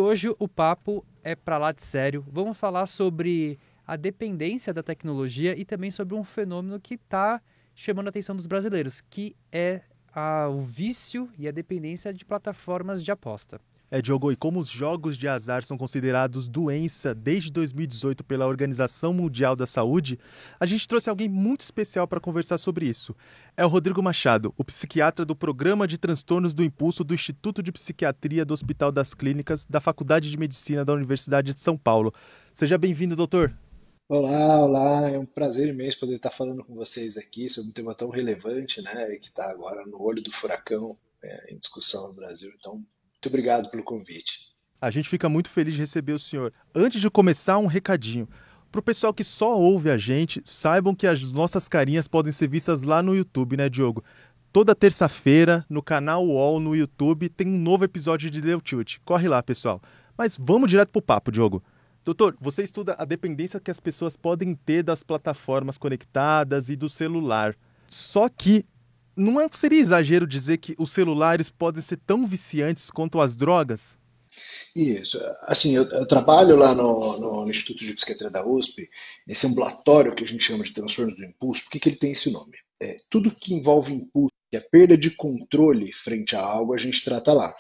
hoje o papo é pra lá de sério. Vamos falar sobre a dependência da tecnologia e também sobre um fenômeno que está chamando a atenção dos brasileiros, que é o vício e a dependência de plataformas de aposta. Diogo, e como os jogos de azar são considerados doença desde 2018 pela Organização Mundial da Saúde, a gente trouxe alguém muito especial para conversar sobre isso. É o Rodrigo Machado, o psiquiatra do Programa de Transtornos do Impulso do Instituto de Psiquiatria do Hospital das Clínicas da Faculdade de Medicina da Universidade de São Paulo. Seja bem-vindo, doutor. Olá, olá, é um prazer imenso poder estar falando com vocês aqui sobre um tema tão relevante, né, que está agora no olho do furacão, em discussão no Brasil. Então, muito obrigado pelo convite. A gente fica muito feliz de receber o senhor. Antes de começar, um recadinho. Para o pessoal que só ouve a gente, saibam que as nossas carinhas podem ser vistas lá no YouTube, né, Diogo? Toda terça-feira, no canal UOL no YouTube, tem um novo episódio de Deu Tilt. Corre lá, pessoal. Mas vamos direto pro papo, Diogo. Doutor, você estuda a dependência que as pessoas podem ter das plataformas conectadas e do celular. Só que seria exagero dizer que os celulares podem ser tão viciantes quanto as drogas? Isso, assim, eu trabalho lá no Instituto de Psiquiatria da USP, nesse ambulatório que a gente chama de transtornos do impulso. Por que que ele tem esse nome? Tudo que envolve impulso, que é a perda de controle frente a algo, a gente trata lá.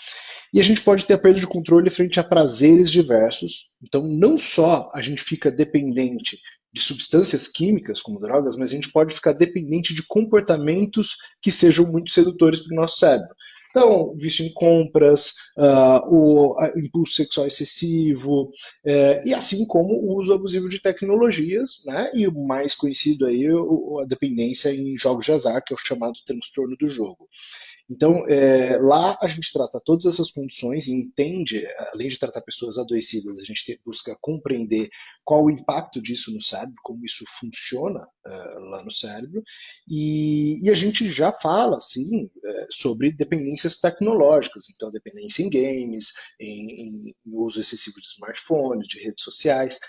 E a gente pode ter a perda de controle frente a prazeres diversos. Então, não só a gente fica dependente de substâncias químicas, como drogas, mas a gente pode ficar dependente de comportamentos que sejam muito sedutores para o nosso cérebro. Então, vício em compras, o impulso sexual excessivo, e assim como o uso abusivo de tecnologias, né? E o mais conhecido aí, a dependência em jogos de azar, que é o chamado transtorno do jogo. Então, lá a gente trata todas essas condições e entende, além de tratar pessoas adoecidas, a gente busca compreender qual o impacto disso no cérebro, como isso funciona lá no cérebro, e a gente já fala, assim, sobre dependências tecnológicas, então dependência em games, em uso excessivo de smartphones, de redes sociais.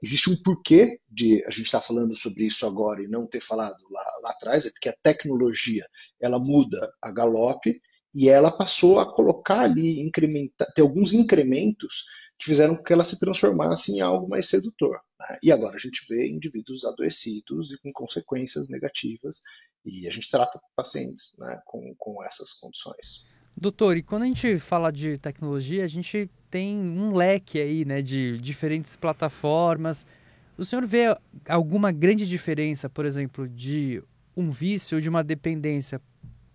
Existe um porquê de a gente estar falando sobre isso agora e não ter falado lá atrás, é porque a tecnologia ela muda a galope e ela passou a colocar ali, ter alguns incrementos que fizeram com que ela se transformasse em algo mais sedutor. Né? E agora a gente vê indivíduos adoecidos e com consequências negativas e a gente trata pacientes, né, com essas condições. Doutor, e quando a gente fala de tecnologia, a gente tem um leque aí, né, de diferentes plataformas. O senhor vê alguma grande diferença, por exemplo, de um vício ou de uma dependência,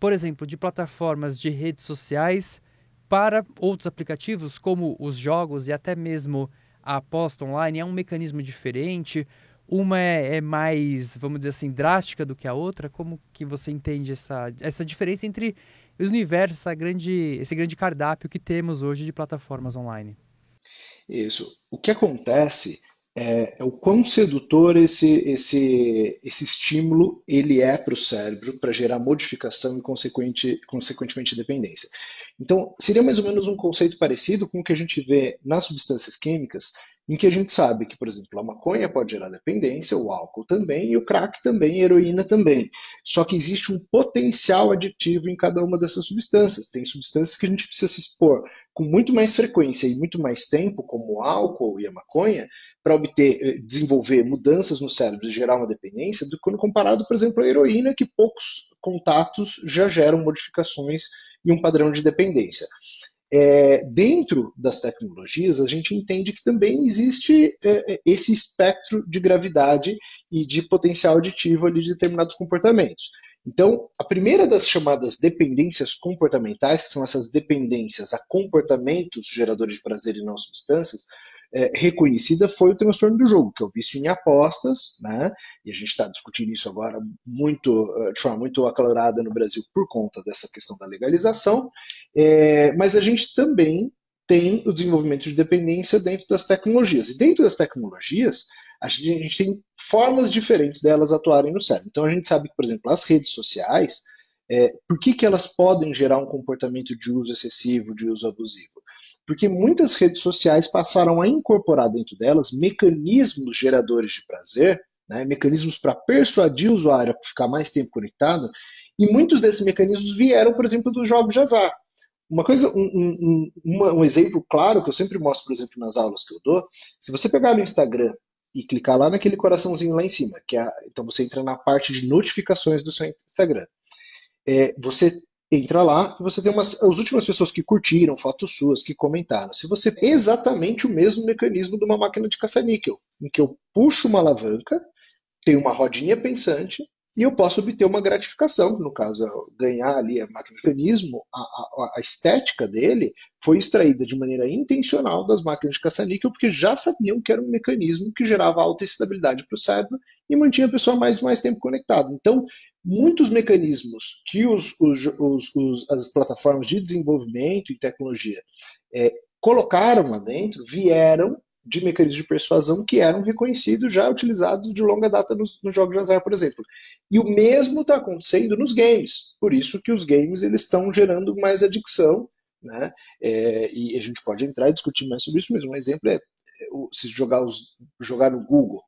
por exemplo, de plataformas de redes sociais para outros aplicativos, como os jogos e até mesmo a aposta online? É um mecanismo diferente? Uma é mais, vamos dizer assim, drástica do que a outra? Como que você entende essa diferença entre os universos, esse grande cardápio que temos hoje de plataformas online? Isso. O que acontece é o quão sedutor esse estímulo ele é para o cérebro para gerar modificação e consequentemente dependência. Então, seria mais ou menos um conceito parecido com o que a gente vê nas substâncias químicas, em que a gente sabe que, por exemplo, a maconha pode gerar dependência, o álcool também, e o crack também, a heroína também. Só que existe um potencial aditivo em cada uma dessas substâncias. Tem substâncias que a gente precisa se expor com muito mais frequência e muito mais tempo, como o álcool e a maconha, para desenvolver mudanças no cérebro e gerar uma dependência, do que quando comparado, por exemplo, à heroína, que poucos contatos já geram modificações e um padrão de dependência. Dentro das tecnologias, a gente entende que também existe esse espectro de gravidade e de potencial aditivo ali de determinados comportamentos. Então, a primeira das chamadas dependências comportamentais, que são essas dependências a comportamentos geradores de prazer e não substâncias, reconhecida foi o transtorno do jogo, que é o vício em apostas, né? E a gente está discutindo isso agora de forma muito acalorada no Brasil por conta dessa questão da legalização, mas a gente também tem o desenvolvimento de dependência dentro das tecnologias. E dentro das tecnologias, a gente tem formas diferentes delas atuarem no cérebro. Então a gente sabe que, por exemplo, as redes sociais, por que elas podem gerar um comportamento de uso excessivo, de uso abusivo? Porque muitas redes sociais passaram a incorporar dentro delas mecanismos geradores de prazer, né, mecanismos para persuadir o usuário a ficar mais tempo conectado, e muitos desses mecanismos vieram, por exemplo, dos jogos de azar. Uma coisa, um exemplo claro que eu sempre mostro, por exemplo, nas aulas que eu dou, se você pegar no Instagram e clicar lá naquele coraçãozinho lá em cima, então você entra na parte de notificações do seu Instagram. Você entra lá e você tem as últimas pessoas que curtiram fotos suas, que comentaram. Se você tem exatamente o mesmo mecanismo de uma máquina de caça-níquel, em que eu puxo uma alavanca, tem uma rodinha pensante e eu posso obter uma gratificação. No caso, ganhar ali o mecanismo, a estética dele foi extraída de maneira intencional das máquinas de caça-níquel, porque já sabiam que era um mecanismo que gerava alta estabilidade para o cérebro e mantinha a pessoa mais tempo conectada. Então, muitos mecanismos que as plataformas de desenvolvimento e tecnologia colocaram lá dentro vieram de mecanismos de persuasão que eram reconhecidos, já utilizados de longa data nos jogos de azar, por exemplo. E o mesmo está acontecendo nos games. Por isso que os games eles estão gerando mais adicção, né? E a gente pode entrar e discutir mais sobre isso, mas um exemplo se jogar no Google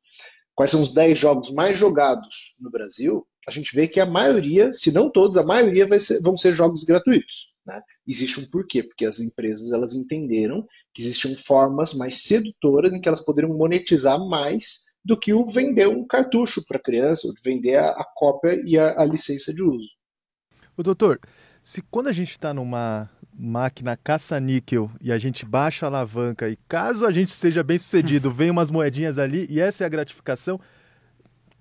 quais são os 10 jogos mais jogados no Brasil, a gente vê que a maioria, se não todos, a maioria vão ser jogos gratuitos. Né? Existe um porquê, porque as empresas elas entenderam que existiam formas mais sedutoras em que elas poderiam monetizar mais do que o vender um cartucho para a criança, ou vender a cópia e a licença de uso. O doutor, se quando a gente está numa máquina caça-níquel e a gente baixa a alavanca e caso a gente seja bem sucedido, vem umas moedinhas ali e essa é a gratificação,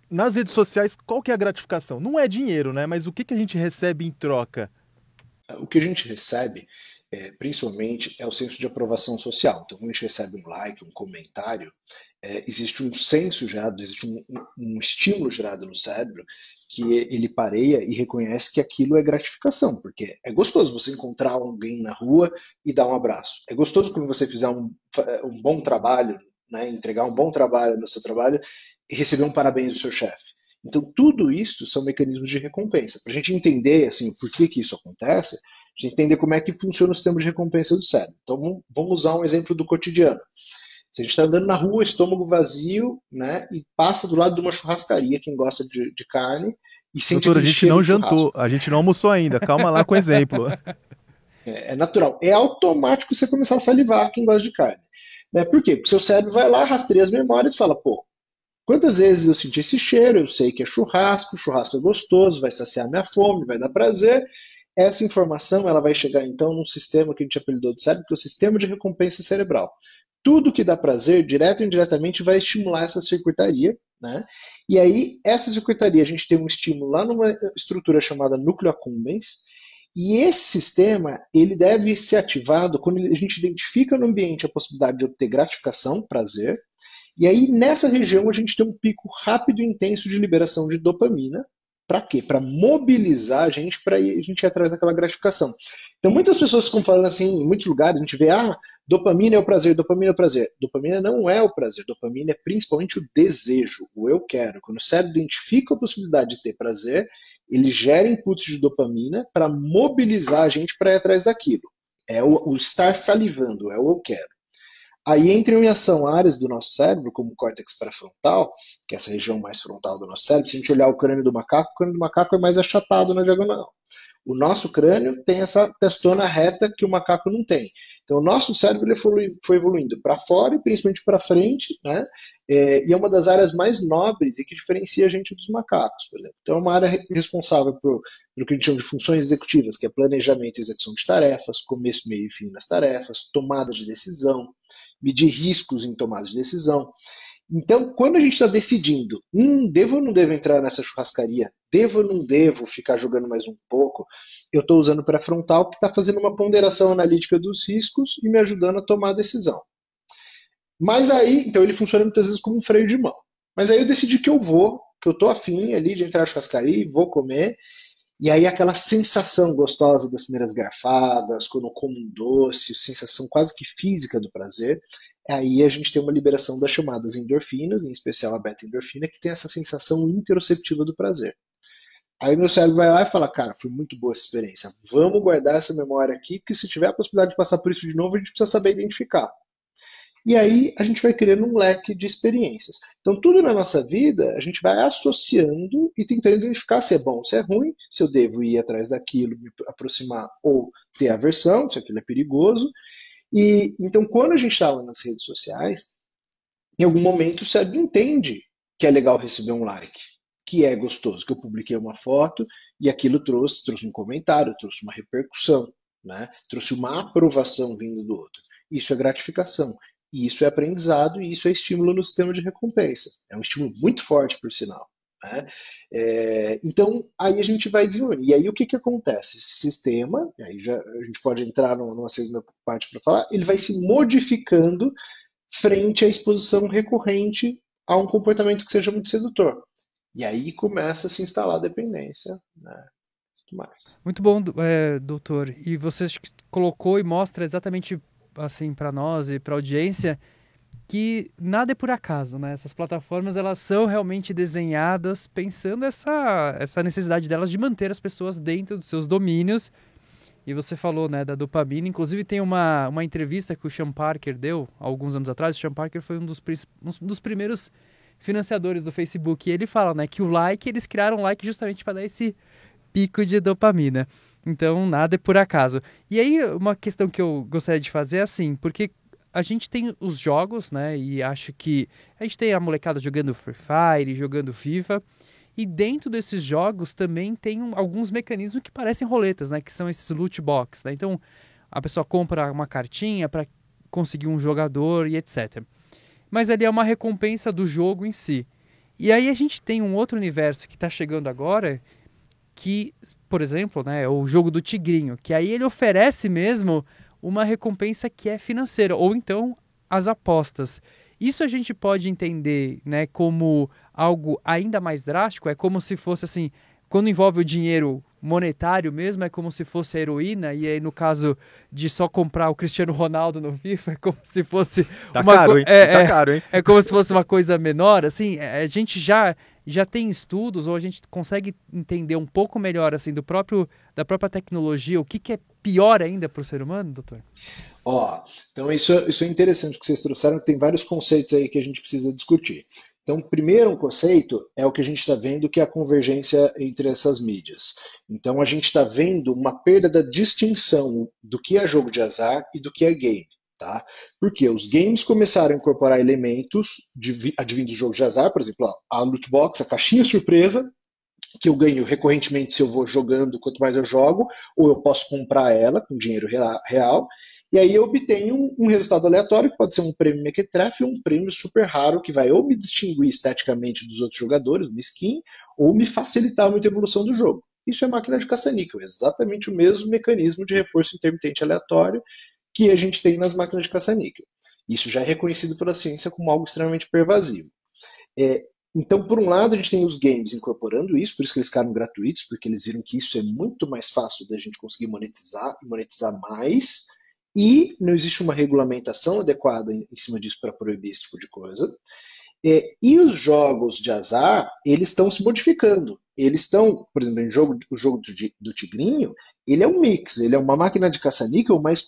nas redes sociais qual que é a gratificação? Não é dinheiro, né? Mas o que a gente recebe em troca? O que a gente recebe, principalmente, é o senso de aprovação social. Então, quando a gente recebe um like, um comentário, existe um senso gerado, existe um estímulo gerado no cérebro que ele pareia e reconhece que aquilo é gratificação, porque é gostoso você encontrar alguém na rua e dar um abraço. É gostoso quando você fizer um bom trabalho, né, entregar um bom trabalho no seu trabalho e receber um parabéns do seu chefe. Então, tudo isso são mecanismos de recompensa. Para a gente entender assim, por que isso acontece, a gente entender como é que funciona o sistema de recompensa do cérebro. Então, vamos usar um exemplo do cotidiano. Se a gente está andando na rua, estômago vazio, né, e passa do lado de uma churrascaria, quem gosta de carne, e sente Doutor, a aquele gente cheiro não de churrasco. jantou, a gente não almoçou ainda, calma lá com o exemplo. É natural. É automático você começar a salivar quem gosta de carne. Né? Por quê? Porque seu cérebro vai lá, rastreia as memórias e fala, pô, quantas vezes eu senti esse cheiro, eu sei que é churrasco, churrasco é gostoso, vai saciar minha fome, vai dar prazer. Essa informação ela vai chegar então num sistema que a gente apelidou de cérebro, que é o sistema de recompensa cerebral. Tudo que dá prazer, direto ou indiretamente, vai estimular essa circuitaria, né? E aí, essa circuitaria, a gente tem um estímulo lá numa estrutura chamada núcleo accumbens, e esse sistema, ele deve ser ativado quando a gente identifica no ambiente a possibilidade de obter gratificação, prazer, e aí, nessa região, a gente tem um pico rápido e intenso de liberação de dopamina. Para quê? Para mobilizar a gente para a gente ir atrás daquela gratificação. Então, muitas pessoas ficam falando assim, em muitos lugares, a gente vê, dopamina é o prazer, dopamina é o prazer. Dopamina não é o prazer, dopamina é principalmente o desejo, o eu quero. Quando o cérebro identifica a possibilidade de ter prazer, ele gera inputs de dopamina para mobilizar a gente para ir atrás daquilo. É o estar salivando, é o eu quero. Aí entram em ação áreas do nosso cérebro, como o córtex pré-frontal, que é essa região mais frontal do nosso cérebro. Se a gente olhar o crânio do macaco, o crânio do macaco é mais achatado na diagonal. O nosso crânio tem essa testona reta que o macaco não tem. Então, o nosso cérebro ele foi evoluindo para fora e principalmente para frente, né? E é uma das áreas mais nobres e que diferencia a gente dos macacos, por exemplo. Então, é uma área responsável por que a gente chama de funções executivas, que é planejamento e execução de tarefas, começo, meio e fim das tarefas, tomada de decisão, medir riscos em tomada de decisão. Então, quando a gente está decidindo, devo ou não devo entrar nessa churrascaria? Devo ou não devo ficar jogando mais um pouco? Eu estou usando o pré-frontal que está fazendo uma ponderação analítica dos riscos e me ajudando a tomar a decisão. Mas aí, então ele funciona muitas vezes como um freio de mão. Mas aí eu decidi que eu estou afim ali de entrar na churrascaria, vou comer, e aí aquela sensação gostosa das primeiras garfadas, quando eu como um doce, sensação quase que física do prazer, aí a gente tem uma liberação das chamadas endorfinas, em especial a beta-endorfina, que tem essa sensação interoceptiva do prazer. Aí meu cérebro vai lá e fala, cara, foi muito boa essa experiência, vamos guardar essa memória aqui, porque se tiver a possibilidade de passar por isso de novo, a gente precisa saber identificar. E aí a gente vai criando um leque de experiências. Então, tudo na nossa vida, a gente vai associando e tentando identificar se é bom, se é ruim, se eu devo ir atrás daquilo, me aproximar ou ter aversão, se aquilo é perigoso. E então, quando a gente está lá nas redes sociais, em algum momento o cérebro entende que é legal receber um like, que é gostoso, que eu publiquei uma foto e aquilo trouxe um comentário, trouxe uma repercussão, né? Trouxe uma aprovação vindo do outro. Isso é gratificação, isso é aprendizado e isso é estímulo no sistema de recompensa. É um estímulo muito forte, por sinal. Né? Então, aí a gente vai desenvolvendo. E aí o que acontece? Esse sistema, aí já, a gente pode entrar numa segunda parte para falar, ele vai se modificando frente à exposição recorrente a um comportamento que seja muito sedutor. E aí começa a se instalar a dependência, né? Tudo mais. Muito bom, doutor. E você acho que colocou e mostra exatamente assim para nós e para a audiência que nada é por acaso, né? Essas plataformas elas são realmente desenhadas pensando essa necessidade delas de manter as pessoas dentro dos seus domínios. E você falou, né, da dopamina. Inclusive tem uma entrevista que o Sean Parker deu há alguns anos atrás. O Sean Parker foi um dos primeiros financiadores do Facebook. E ele fala, né, que o like, eles criaram o like justamente para dar esse pico de dopamina. Então, nada é por acaso. E aí, uma questão que eu gostaria de fazer é assim, porque a gente tem os jogos, né, e acho que a gente tem a molecada jogando Free Fire, jogando FIFA, e dentro desses jogos também tem alguns mecanismos que parecem roletas, né, que são esses loot box, né? Então, a pessoa compra uma cartinha para conseguir um jogador e etc. Mas ali é uma recompensa do jogo em si. E aí a gente tem um outro universo que está chegando agora, que, por exemplo, né, é o jogo do tigrinho, que aí ele oferece mesmo uma recompensa que é financeira, ou então as apostas. Isso a gente pode entender, né, como algo ainda mais drástico, é como se fosse assim, quando envolve o dinheiro monetário mesmo, é como se fosse a heroína, e aí no caso de só comprar o Cristiano Ronaldo no FIFA, é como se fosse tá caro, hein? Tá caro, hein? É como se fosse uma coisa menor, assim, a gente já tem estudos, ou a gente consegue entender um pouco melhor, assim, da própria tecnologia, o que é pior ainda para o ser humano, doutor? Ó, então isso é interessante que vocês trouxeram, que tem vários conceitos aí que a gente precisa discutir. Então, primeiro um conceito é o que a gente está vendo, que é a convergência entre essas mídias. Então, a gente está vendo uma perda da distinção do que é jogo de azar e do que é game. Tá? Porque os games começaram a incorporar elementos advindos do jogo de azar, por exemplo, a loot box, a caixinha surpresa, que eu ganho recorrentemente se eu vou jogando, quanto mais eu jogo, ou eu posso comprar ela com dinheiro real, e aí eu obtenho um resultado aleatório, que pode ser um prêmio mequetrefe ou um prêmio super raro, que vai ou me distinguir esteticamente dos outros jogadores, uma skin, ou me facilitar muita evolução do jogo. Isso é máquina de caça-níquel, exatamente o mesmo mecanismo de reforço intermitente aleatório que a gente tem nas máquinas de caça-níquel. Isso já é reconhecido pela ciência como algo extremamente pervasivo. Então, por um lado, a gente tem os games incorporando isso, por isso que eles ficaram gratuitos, porque eles viram que isso é muito mais fácil da gente conseguir monetizar e monetizar mais, e não existe uma regulamentação adequada em cima disso para proibir esse tipo de coisa. E os jogos de azar, eles estão se modificando. Eles estão, por exemplo, o jogo do Tigrinho, ele é um mix, ele é uma máquina de caça-níquel, mas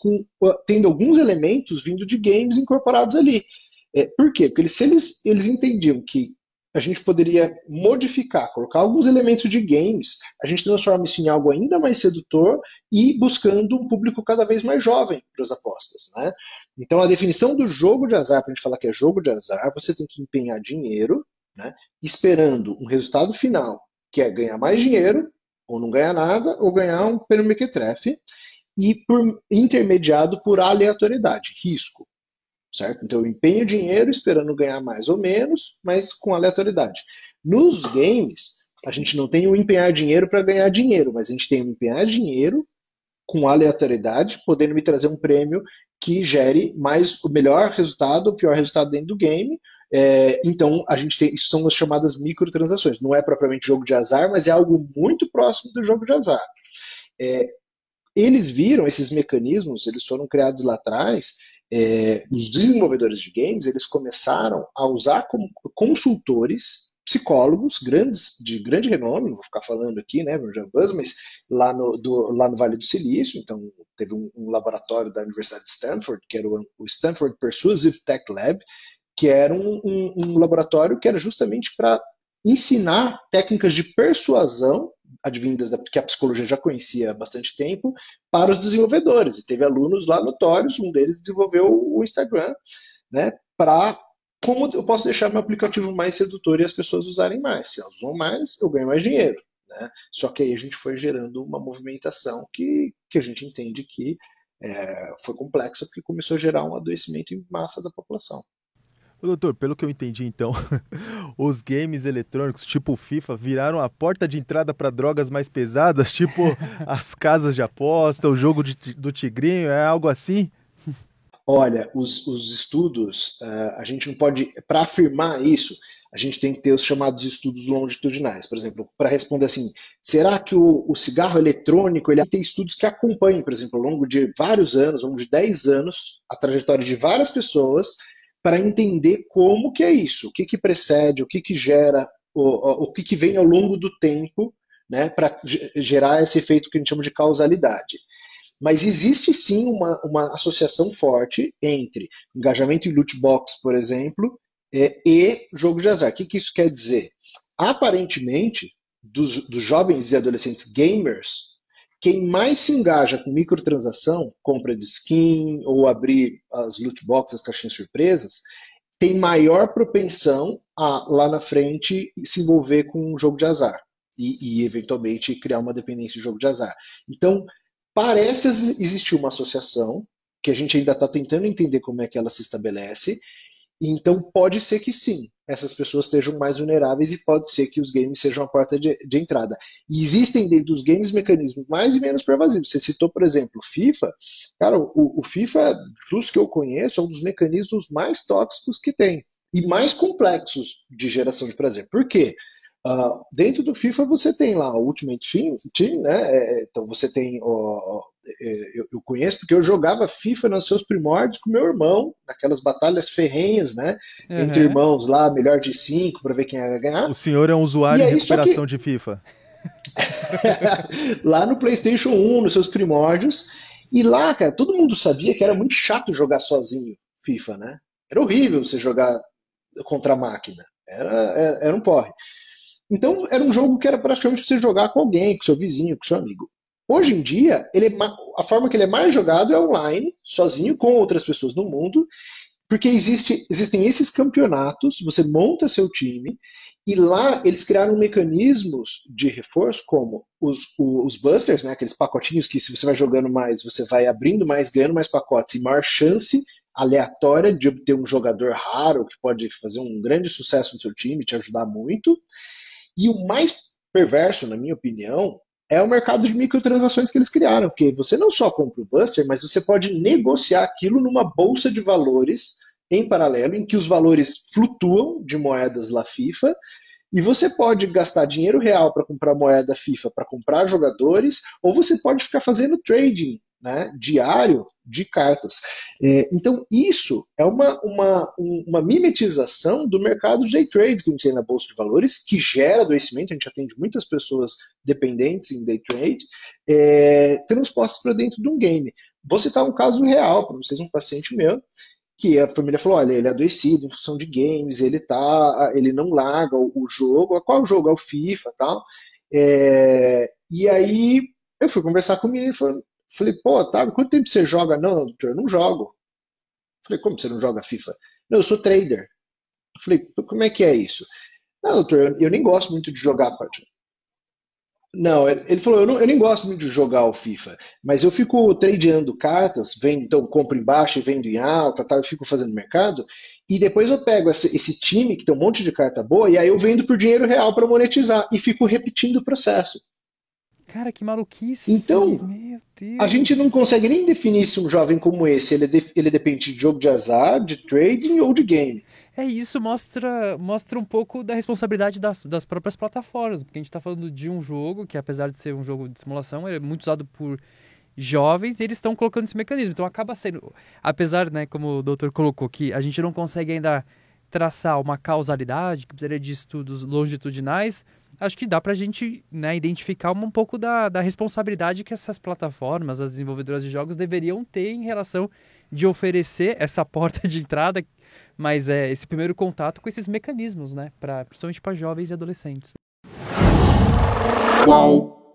tendo alguns elementos vindo de games incorporados ali. Por quê? Porque se eles entendiam que a gente poderia modificar, colocar alguns elementos de games, a gente transforma isso em algo ainda mais sedutor e buscando um público cada vez mais jovem para as apostas. Né? Então, a definição do jogo de azar, para a gente falar que é jogo de azar, você tem que empenhar dinheiro, né, esperando um resultado final, que é ganhar mais dinheiro, ou não ganhar nada, ou ganhar um prêmio mequetrefe, e intermediado por aleatoriedade, risco. Certo? Então eu empenho dinheiro esperando ganhar mais ou menos, mas com aleatoriedade. Nos games, a gente não tem o empenhar dinheiro para ganhar dinheiro, mas a gente tem o empenhar dinheiro com aleatoriedade, podendo me trazer um prêmio que gere mais o melhor resultado, o pior resultado dentro do game. Então a gente tem, isso são as chamadas microtransações. Não é propriamente jogo de azar, mas é algo muito próximo do jogo de azar. Eles viram esses mecanismos, eles foram criados lá atrás. Os desenvolvedores de games, eles começaram a usar como consultores psicólogos grandes, de grande renome, não vou ficar falando aqui, né, mas lá no Vale do Silício. Então, teve um laboratório da Universidade de Stanford, que era o Stanford Persuasive Tech Lab, que era um laboratório que era justamente para ensinar técnicas de persuasão, advindas que a psicologia já conhecia há bastante tempo, para os desenvolvedores. E teve alunos lá notórios, um deles desenvolveu o Instagram, né, para como eu posso deixar meu aplicativo mais sedutor e as pessoas usarem mais. Se elas usam mais, eu ganho mais dinheiro. Né? Só que aí a gente foi gerando uma movimentação que a gente entende que foi complexa, porque começou a gerar um adoecimento em massa da população. Ô, doutor, pelo que eu entendi então, os games eletrônicos tipo FIFA viraram a porta de entrada para drogas mais pesadas, tipo as casas de aposta, o jogo do tigrinho, é algo assim? Olha, os estudos, a gente não pode, para afirmar isso, a gente tem que ter os chamados estudos longitudinais. Por exemplo, para responder assim, será que o cigarro eletrônico, ele tem estudos que acompanham, por exemplo, ao longo de vários anos, ao longo de 10 anos, a trajetória de várias pessoas, para entender como que é isso, o que que precede, o que que gera, o que que vem ao longo do tempo, né, para gerar esse efeito que a gente chama de causalidade. Mas existe sim uma associação forte entre engajamento em loot box, por exemplo, e jogo de azar. O que, que isso quer dizer? Aparentemente, dos jovens e adolescentes gamers, quem mais se engaja com microtransação, compra de skin ou abrir as loot boxes, as caixinhas surpresas, tem maior propensão a, lá na frente, se envolver com um jogo de azar e eventualmente criar uma dependência de jogo de azar. Então, parece existir uma associação, que a gente ainda está tentando entender como é que ela se estabelece, então pode ser que sim, essas pessoas estejam mais vulneráveis e pode ser que os games sejam a porta de entrada. E existem dentro dos games mecanismos mais e menos pervasivos. Você citou, por exemplo, o FIFA. Cara, o FIFA, dos que eu conheço, é um dos mecanismos mais tóxicos que tem e mais complexos de geração de prazer. Por quê? Dentro do FIFA você tem lá o Ultimate Team, né? Então você tem, eu conheço porque eu jogava FIFA nos seus primórdios com meu irmão, naquelas batalhas ferrenhas, né? Entre Uhum. irmãos lá, melhor de 5 para ver quem ia ganhar. O senhor é um E usuário em aí só recuperação que de FIFA. lá no PlayStation 1, nos seus primórdios, e lá, cara, todo mundo sabia que era muito chato jogar sozinho FIFA, né? Era horrível você jogar contra a máquina. Era um porre. Então era um jogo que era praticamente você jogar com alguém, com seu vizinho, com seu amigo. Hoje em dia, a forma que ele é mais jogado é online, sozinho, com outras pessoas no mundo, porque existem esses campeonatos, você monta seu time, e lá eles criaram mecanismos de reforço, como os busters, né, aqueles pacotinhos que se você vai jogando mais, você vai abrindo mais, ganhando mais pacotes e maior chance aleatória de obter um jogador raro que pode fazer um grande sucesso no seu time, te ajudar muito. E o mais perverso, na minha opinião, é o mercado de microtransações que eles criaram, porque você não só compra o Buster, mas você pode negociar aquilo numa bolsa de valores em paralelo, em que os valores flutuam de moedas lá FIFA, e você pode gastar dinheiro real para comprar moeda FIFA, para comprar jogadores, ou você pode ficar fazendo trading, né, diário de cartas. Então, isso é uma mimetização do mercado de day trade que a gente tem na Bolsa de Valores, que gera adoecimento. A gente atende muitas pessoas dependentes em day trade, transpostas para dentro de um game. Vou citar um caso real para vocês, um paciente meu, que a família falou, olha, ele é adoecido em função de games, ele não larga o jogo. Qual jogo? É o FIFA, tal. E aí eu fui conversar com o menino e falei, pô, Otávio, quanto tempo você joga? Não, doutor, eu não jogo. Falei, como você não joga FIFA? Não, eu sou trader. Falei, como é que é isso? Não, doutor, eu nem gosto muito de jogar partida. Não, ele falou, eu nem gosto muito de jogar o FIFA, mas eu fico tradeando cartas, vendo, então compro em baixa e vendo em alta, tal, eu fico fazendo mercado, e depois eu pego esse time que tem um monte de carta boa, e aí eu vendo por dinheiro real para monetizar, e fico repetindo o processo. Cara, que maluquice! Então, Meu a gente não Deus! consegue nem definir se um jovem como esse, ele depende de jogo de azar, de trading ou de game. É, isso mostra um pouco da responsabilidade das próprias plataformas, porque a gente está falando de um jogo que, apesar de ser um jogo de simulação, é muito usado por jovens e eles estão colocando esse mecanismo. Então acaba sendo, apesar, né, como o doutor colocou, que a gente não consegue ainda traçar uma causalidade, que precisaria de estudos longitudinais, acho que dá para a gente, né, identificar um pouco da responsabilidade que essas plataformas, as desenvolvedoras de jogos, deveriam ter em relação de oferecer essa porta de entrada, mas esse primeiro contato com esses mecanismos, né, principalmente para jovens e adolescentes. Qual?